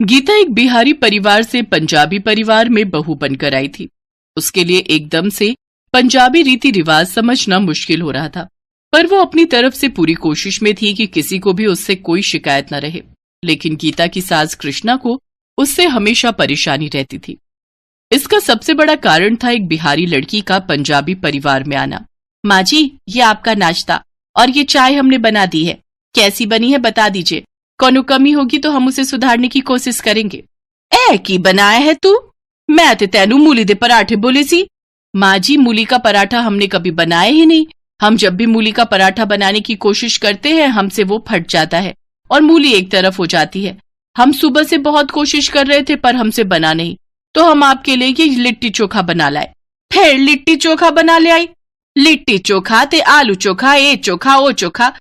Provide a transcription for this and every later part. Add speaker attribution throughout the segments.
Speaker 1: गीता एक बिहारी परिवार से पंजाबी परिवार में बहू बनकर आई थी। उसके लिए एकदम से पंजाबी रीति रिवाज समझना मुश्किल हो रहा था, पर वो अपनी तरफ से पूरी कोशिश में थी कि किसी को भी उससे कोई शिकायत न रहे। लेकिन गीता की सास कृष्णा को उससे हमेशा परेशानी रहती थी। इसका सबसे बड़ा कारण था एक बिहारी लड़की का पंजाबी परिवार में आना। माँ जी, ये आपका नाश्ता और ये चाय हमने बना दी है, कैसी बनी है बता दीजिए, कोनो कमी होगी तो हम उसे सुधारने की कोशिश करेंगे। ए की बनाया है तू? मैं ते तेनू मूली दे पराठे बोले सी। माँ जी, मूली का पराठा हमने कभी बनाया ही नहीं। हम जब भी मूली का पराठा बनाने की कोशिश करते हैं हमसे वो फट जाता है और मूली एक तरफ हो जाती है। हम सुबह से बहुत कोशिश कर रहे थे पर हमसे बना नहीं, तो हम आपके लिए ये लिट्टी चोखा बना लाए। फिर लिट्टी चोखा बना ले आई? लिट्टी चोखा ते आलू चोखा, ए चोखा ओ चोखा,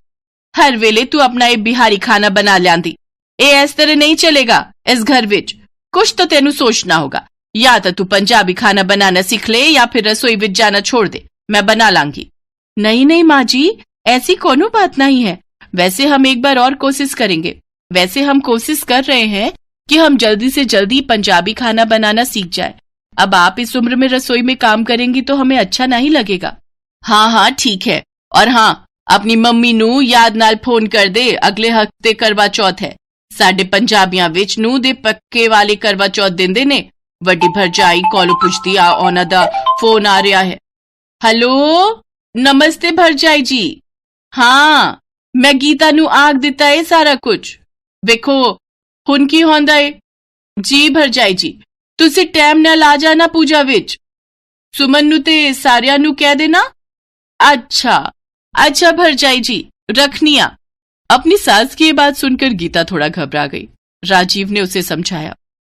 Speaker 1: हर वेले तू अपना एक बिहारी खाना बना लियांदी। ए इस तरह नहीं चलेगा इस घर विच। कुछ तो तेनू सोचना होगा, या तो तू पंजाबी खाना बनाना सीख ले या फिर रसोई विच जाना छोड़ दे, मैं बना लांगी। नहीं नहीं माँ जी, ऐसी कोनो बात नहीं है। वैसे हम एक बार और कोशिश करेंगे। वैसे हम कोशिश कर रहे हैं कि हम जल्दी से जल्दी पंजाबी खाना बनाना सीख जाए। अब आप इस उम्र में रसोई में काम करेंगी तो हमें अच्छा नहीं लगेगा। हाँ हाँ ठीक है, और हाँ अपनी मम्मी नू याद नाल फोन कर दे, अगले हफ्ते करवा चौथ है। साडे पंजाबियां विच नू दे पक्के वाले करवा चौथ देंदे ने। वड्डी भरजाई कोलों पुछदी आ ओना दा फोन आ रहा है। हेलो, नमस्ते भरजाई जी। हाँ, मैं गीता नू आख दिता है सारा कुछ। वेखो हुन की होंदा है। जी भरजाई जी, तुसी टाइम नाल आ जाना पूजा विच। सुमन नू ते सारिया नू कह देना। अच्छा अच्छा भरजाई जी, रखनिया। अपनी सास की ये बात सुनकर गीता थोड़ा घबरा गई। राजीव ने उसे समझाया,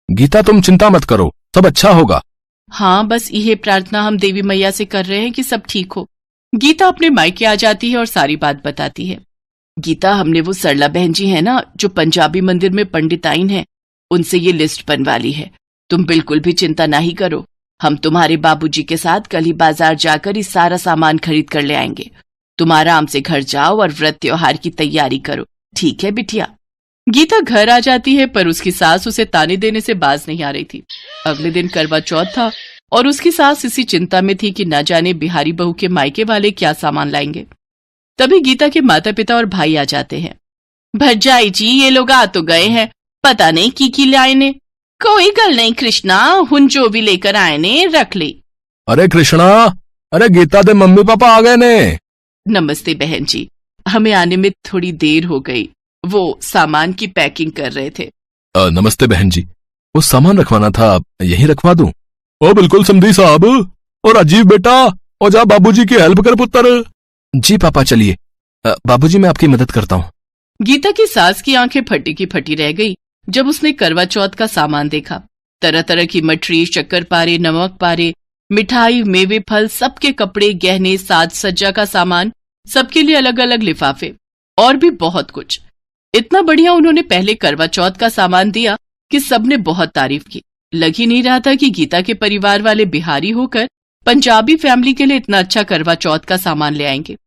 Speaker 2: गीता तुम चिंता मत करो, सब अच्छा होगा।
Speaker 1: हाँ, बस यह प्रार्थना हम देवी मैया से कर रहे हैं कि सब ठीक हो। गीता अपने मायके आ जाती है और सारी बात बताती है। गीता, हमने वो सरला बहन जी है ना जो पंजाबी मंदिर में पंडिताइन है, उनसे ये लिस्ट बनवा ली है। तुम बिल्कुल भी चिंता नहीं करो, हम तुम्हारे बाबूजी के साथ कल ही बाजार जाकर इस सारा सामान खरीद कर ले आएंगे। तुम आराम से घर जाओ और व्रत त्योहार की तैयारी करो, ठीक है बिटिया। गीता घर आ जाती है पर उसकी सास उसे ताने देने से बाज नहीं आ रही थी। अगले दिन करवा चौथ था और उसकी सास इसी चिंता में थी कि न जाने बिहारी बहू के मायके वाले क्या सामान लाएंगे। तभी गीता के माता पिता और भाई आ जाते हैं। भरजाई जी, ये लोग आ तो गए हैं, पता नहीं की लाए ने। कोई गल नहीं कृष्णा, हुन जो भी लेकर आए ने रख ले।
Speaker 2: अरे कृष्णा, अरे गीता दे मम्मी पापा आ गए ने।
Speaker 1: नमस्ते बहन जी, हमें आने में थोड़ी देर हो गई, वो सामान की पैकिंग कर रहे थे।
Speaker 2: नमस्ते बहन जी, वो सामान रखवाना था, यहीं रखवा दूं? ओ बिल्कुल समधी साहब। और राजीव बेटा, ओ जा बाबूजी की हेल्प कर पुत्र। जी पापा चलिए, बाबूजी मैं आपकी मदद करता हूँ।
Speaker 1: गीता की सास की आंखें फटी की फटी रह गई जब उसने करवा चौथ का सामान देखा। तरह तरह की मठरी, शक्कर पारे, नमक पारे, मिठाई, मेवे, फल, सबके कपड़े, गहने, साज सज्जा का सामान, सबके लिए अलग अलग लिफाफे और भी बहुत कुछ। इतना बढ़िया उन्होंने पहले करवा चौथ का सामान दिया कि सबने बहुत तारीफ की। लग ही नहीं रहा था कि गीता के परिवार वाले बिहारी होकर पंजाबी फैमिली के लिए इतना अच्छा करवा चौथ का सामान ले आएंगे।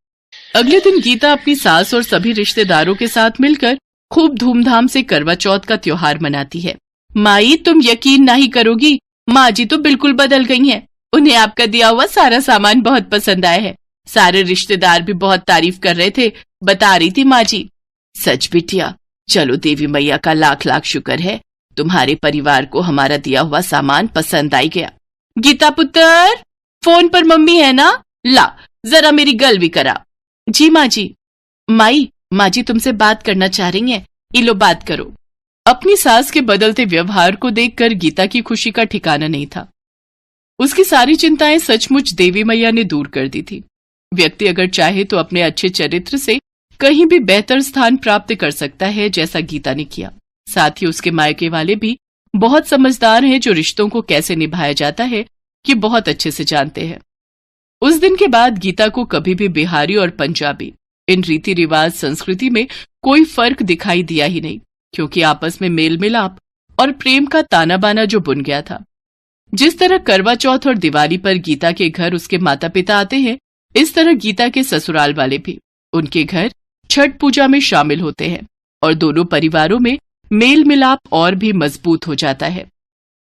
Speaker 1: अगले दिन गीता अपनी सास और सभी रिश्तेदारों के साथ मिलकर खूब धूमधाम से करवा चौथ का त्योहार मनाती है। माई, तुम यकीन नहीं करोगी, माँ जी तो बिल्कुल बदल गई हैं। उन्हें आपका दिया हुआ सारा सामान बहुत पसंद आया है। सारे रिश्तेदार भी बहुत तारीफ कर रहे थे, बता रही थी माँ जी। सच बिटिया, चलो देवी मैया का लाख लाख शुक्र है, तुम्हारे परिवार को हमारा दिया हुआ सामान पसंद आई गया। गीता पुत्र, फोन पर मम्मी है ना, ला जरा मेरी गल भी करा। जी माँ जी। माँ जी तुमसे बात करना चाह रही हैं, इलो बात करो। अपनी सास के बदलते व्यवहार को देखकर गीता की खुशी का ठिकाना नहीं था। उसकी सारी चिंताएं सचमुच देवी मैया ने दूर कर दी थी। व्यक्ति अगर चाहे तो अपने अच्छे चरित्र से कहीं भी बेहतर स्थान प्राप्त कर सकता है, जैसा गीता ने किया। साथ ही उसके मायके वाले भी बहुत समझदार हैं, जो रिश्तों को कैसे निभाया जाता है कि बहुत अच्छे से जानते हैं। उस दिन के बाद गीता को कभी भी बिहारी और पंजाबी इन रीति रिवाज संस्कृति में कोई फर्क दिखाई दिया ही नहीं, क्योंकि आपस में मेल मिलाप और प्रेम का ताना बाना जो बुन गया था। जिस तरह करवा चौथ और दिवाली पर गीता के घर उसके माता पिता आते हैं, इस तरह गीता के ससुराल वाले भी उनके घर छठ पूजा में शामिल होते हैं और दोनों परिवारों में मेल मिलाप और भी मजबूत हो जाता है।